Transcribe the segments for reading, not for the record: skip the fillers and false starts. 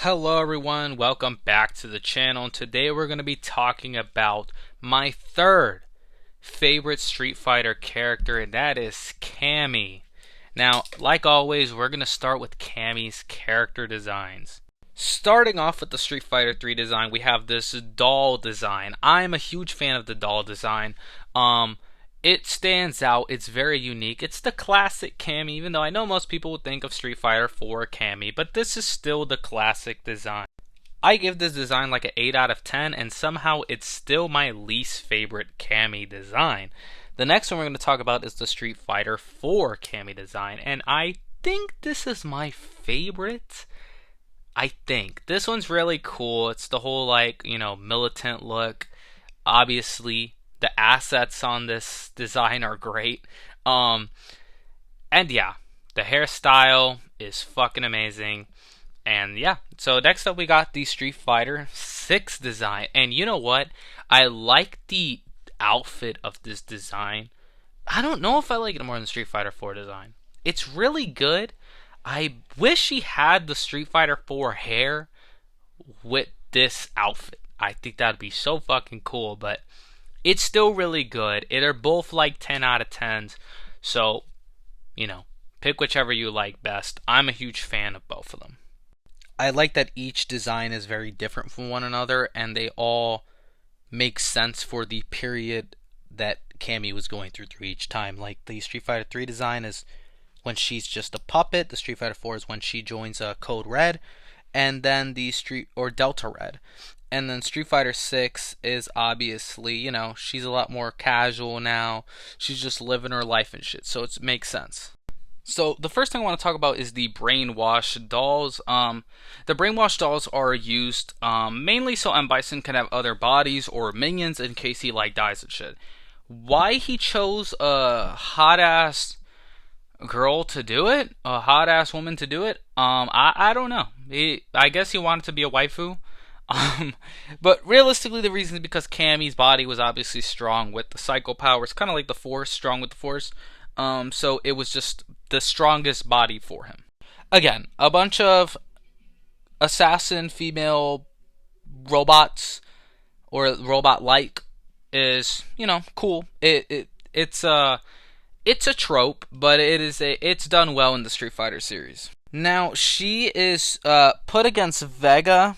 Hello everyone, welcome back to the channel. Today we're going to be talking about my third favorite Street Fighter character, and that is Cammy. Now, like always, we're going to start with Cammy's character designs. Starting off with the Street Fighter 3 design, we have this doll design. I'm a huge fan of the doll design. It stands out. It's very unique. It's the classic Cammy, even though I know most people would think of Street Fighter 4 Cammy, but this is still the classic design. I give this design like an 8 out of 10, and somehow it's still my least favorite Cammy design. The next one we're going to talk about is the Street Fighter 4 Cammy design, and I think this is my favorite. I think this one's really cool. It's the whole militant look. Obviously, the assets on this design are great. And yeah, the hairstyle is fucking amazing. And yeah, so next up we got the Street Fighter 6 design. And you know what? I like the outfit of this design. I don't know if I like it more than the Street Fighter 4 design. It's really good. I wish he had the Street Fighter 4 hair with this outfit. I think that'd be so fucking cool, but it's still really good. They're both like 10 out of 10s. So, pick whichever you like best. I'm a huge fan of both of them. I like that each design is very different from one another, and they all make sense for the period that Cammy was going through each time. Like the Street Fighter 3 design is when she's just a puppet. The Street Fighter 4 is when she joins Code Red, and then the Delta Red. And then Street Fighter 6 is obviously, she's a lot more casual now. She's just living her life and shit, so it makes sense. So the first thing I want to talk about is the brainwash dolls. The brainwash dolls are used mainly so M. Bison can have other bodies or minions in case he dies and shit. Why he chose a hot ass girl to do it, a hot ass woman to do it, I don't know. I guess he wanted to be a waifu. But realistically, the reason is because Cammy's body was obviously strong with the psycho powers, kind of like the Force, strong with the Force. So it was just the strongest body for him. Again, a bunch of assassin female robots or robot-like is, cool. It's a trope, but it's done well in the Street Fighter series. Now she is put against Vega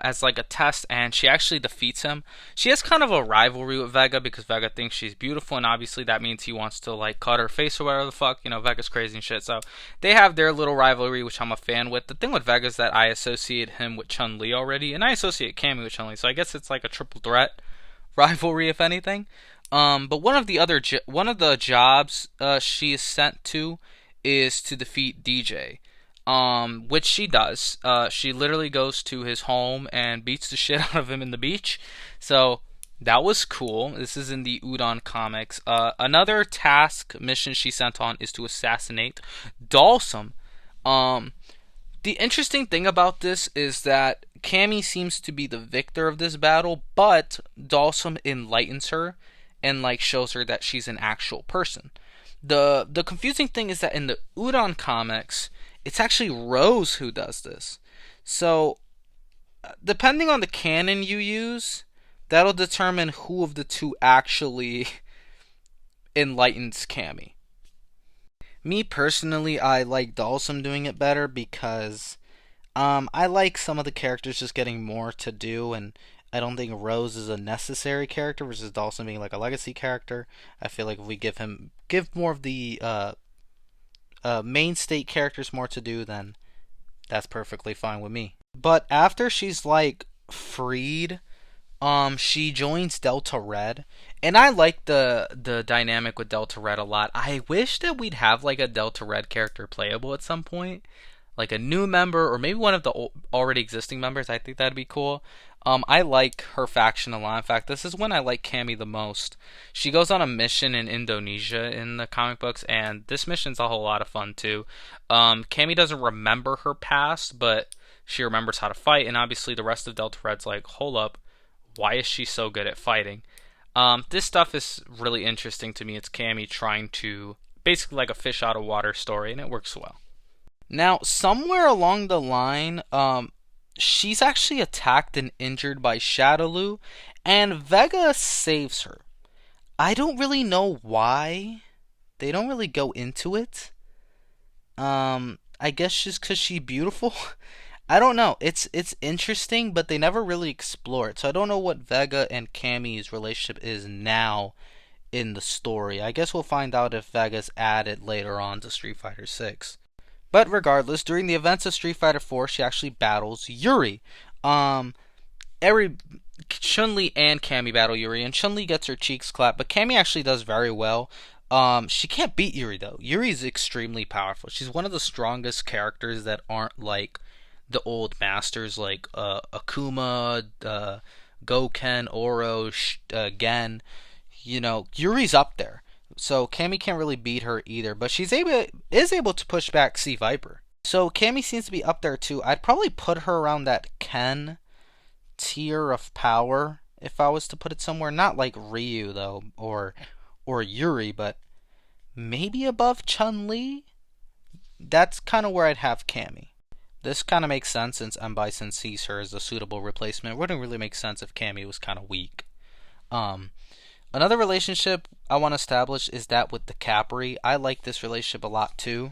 as like a test, and she actually defeats him. She has kind of a rivalry with Vega because Vega thinks she's beautiful, and obviously that means he wants to cut her face or whatever the fuck. Vega's crazy and shit, so they have their little rivalry, which I'm a fan with. The thing with Vega is that I associate him with Chun-Li already, and I associate Cammy with Chun-Li, so I guess it's like a triple threat rivalry, if anything. But one of the jobs she is sent to is to defeat DJ. Which she does. She literally goes to his home and beats the shit out of him in the beach. So that was cool. This is in the Udon comics. Another task mission she sent on is to assassinate Dalsum. The interesting thing about this is that Cammy seems to be the victor of this battle, but Dalsum enlightens her and shows her that she's an actual person. The confusing thing is that in the Udon comics, it's actually Rose who does this. So, depending on the canon you use, that'll determine who of the two actually enlightens Cammy. Me personally, I like Dalsum doing it better because I like some of the characters just getting more to do, and I don't think Rose is a necessary character versus Dalsum being like a legacy character. I feel like if we give more of the main state characters more to do, then that's perfectly fine with me. But after she's freed, she joins Delta Red, and I like the dynamic with Delta Red a lot. I wish that we'd have a Delta Red character playable at some point, like a new member or maybe one of the already existing members. I think that'd be cool. I like her faction a lot. In fact, this is when I like Cammy the most. She goes on a mission in Indonesia in the comic books, and this mission's a whole lot of fun too. Cammy doesn't remember her past, but she remembers how to fight, and obviously the rest of Delta Red's like, hold up, why is she so good at fighting? This stuff is really interesting to me. It's Cammy trying to, basically like a fish out of water story, and it works well. Now, somewhere along the line, she's actually attacked and injured by Shadowloo, and Vega saves her. I don't really know why. They don't really go into it. I guess just because she's beautiful. I don't know. It's interesting, but they never really explore it. So I don't know what Vega and Cammy's relationship is now in the story. I guess we'll find out if Vega's added later on to Street Fighter 6. But regardless, during the events of Street Fighter 4, she actually battles Yuri. Um, every Chun-Li and Cammy battle Yuri, and Chun-Li gets her cheeks clapped, but Cammy actually does very well. She can't beat Yuri though. Yuri's extremely powerful. She's one of the strongest characters that aren't like the old masters like Akuma, Goken, Oro, Gen. You know, Yuri's up there. So Cammy can't really beat her either, but she's able to push back C Viper. So Cammy seems to be up there too. I'd probably put her around that Ken tier of power if I was to put it somewhere. Not like Ryu though, or Yuri, but maybe above Chun-Li. That's kind of where I'd have Cammy. This kind of makes sense since M. Bison sees her as a suitable replacement. It wouldn't really make sense if Cammy was kind of weak. Um, Another relationship I want to establish is that with the Capri. I like this relationship a lot too.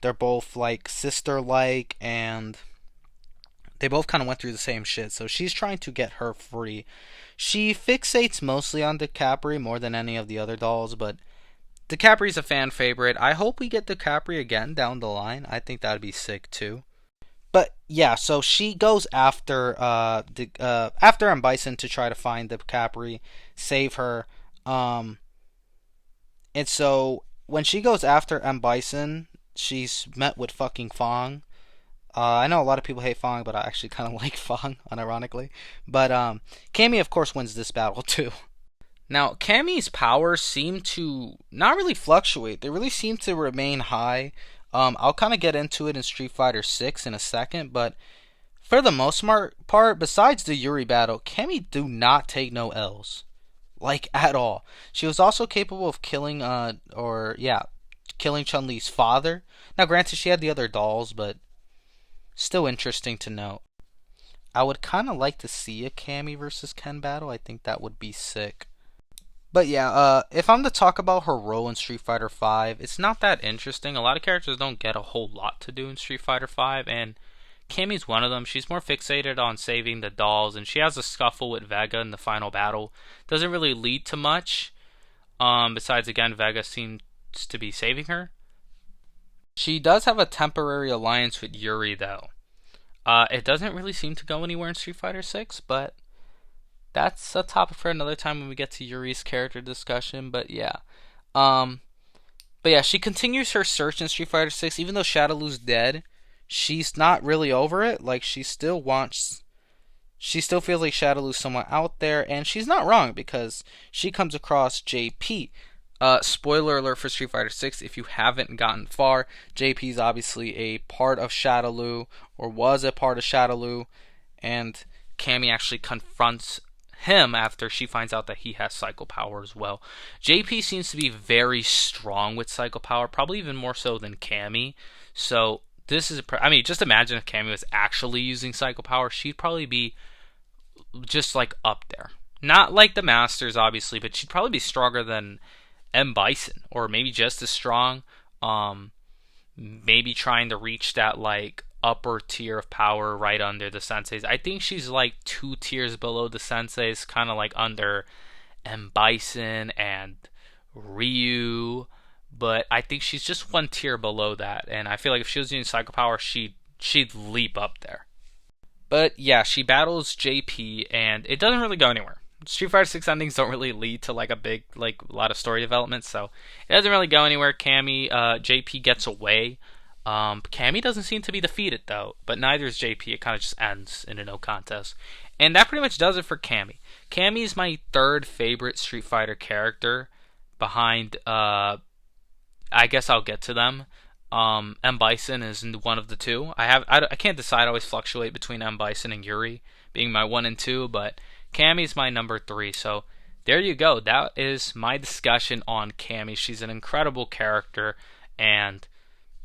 They're both like sister-like, and they both kind of went through the same shit. So she's trying to get her free. She fixates mostly on the Capri more than any of the other dolls, but the Capri's a fan favorite. I hope we get the Capri again down the line. I think that'd be sick too. But yeah, so she goes after after M Bison to try to find the Capri, save her. Um, and so when she goes after M Bison, she's met with fucking Fong. I know a lot of people hate Fong, but I actually kind of like Fong, unironically. But Cammy, of course, wins this battle too. Now, Cammy's powers seem to not really fluctuate. They really seem to remain high. I'll kind of get into it in Street Fighter 6 in a second, but for the most part, besides the Yuri battle, Cammy do not take no L's. Like, at all. She was also capable of killing, killing Chun-Li's father. Now, granted, she had the other dolls, but still interesting to note. I would kind of like to see a Cammy versus Ken battle. I think that would be sick. But yeah, if I'm to talk about her role in Street Fighter V, it's not that interesting. A lot of characters don't get a whole lot to do in Street Fighter V, and Cammy's one of them. She's more fixated on saving the dolls, and she has a scuffle with Vega in the final battle. Doesn't really lead to much. Besides, again, Vega seems to be saving her. She does have a temporary alliance with Yuri, though. It doesn't really seem to go anywhere in Street Fighter 6, but that's a topic for another time when we get to Yuri's character discussion. But yeah, she continues her search in Street Fighter 6. Even though Shadowloo's dead, she's not really over it. Like, she still feels like Shadowloo's somewhat out there, and she's not wrong because she comes across JP. Spoiler alert for Street Fighter 6, if you haven't gotten far, JP is obviously a part of Shadowloo, or was a part of Shadowloo, and Cammy actually confronts him after she finds out that he has Psycho Power as well. JP seems to be very strong with Psycho Power, probably even more so than Cammy. So this is, just imagine if Cammy was actually using Psycho Power, she'd probably be just like up there. Not like the Masters, obviously, but she'd probably be stronger than M. Bison, or maybe just as strong. Maybe trying to reach that like upper tier of power right under the senseis. I think she's like 2 tiers below the senseis, kind of like under M. Bison and Ryu, but I think she's just 1 tier below that, and I feel like if she was using Psycho Power, she'd leap up there. But yeah, she battles JP, and it doesn't really go anywhere. Street Fighter 6 endings don't really lead to like a lot of story development, so it doesn't really go anywhere. JP gets away. Cammy doesn't seem to be defeated though, but neither is JP. It kind of just ends in a no contest, and that pretty much does it for Cammy. Cammy is my 3rd favorite Street Fighter character, behind I guess I'll get to them. M. Bison is one of the 2. I can't decide. I always fluctuate between M. Bison and Yuri being my 1 and 2, but Cammy's my number 3. So there you go. That is my discussion on Cammy. She's an incredible character, and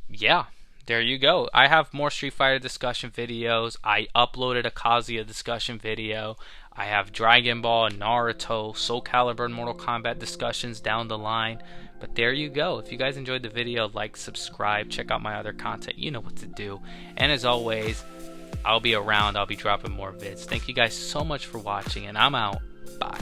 yeah, There you go. I have more Street Fighter discussion videos. I uploaded a Kazuya discussion video. I have Dragon Ball, Naruto, Soul Calibur, and Mortal Kombat discussions down the line. But there you go. If you guys enjoyed the video, like, subscribe, check out my other content. You know what to do. And as always, I'll be around. I'll be dropping more vids. Thank you guys so much for watching, and I'm out. Bye.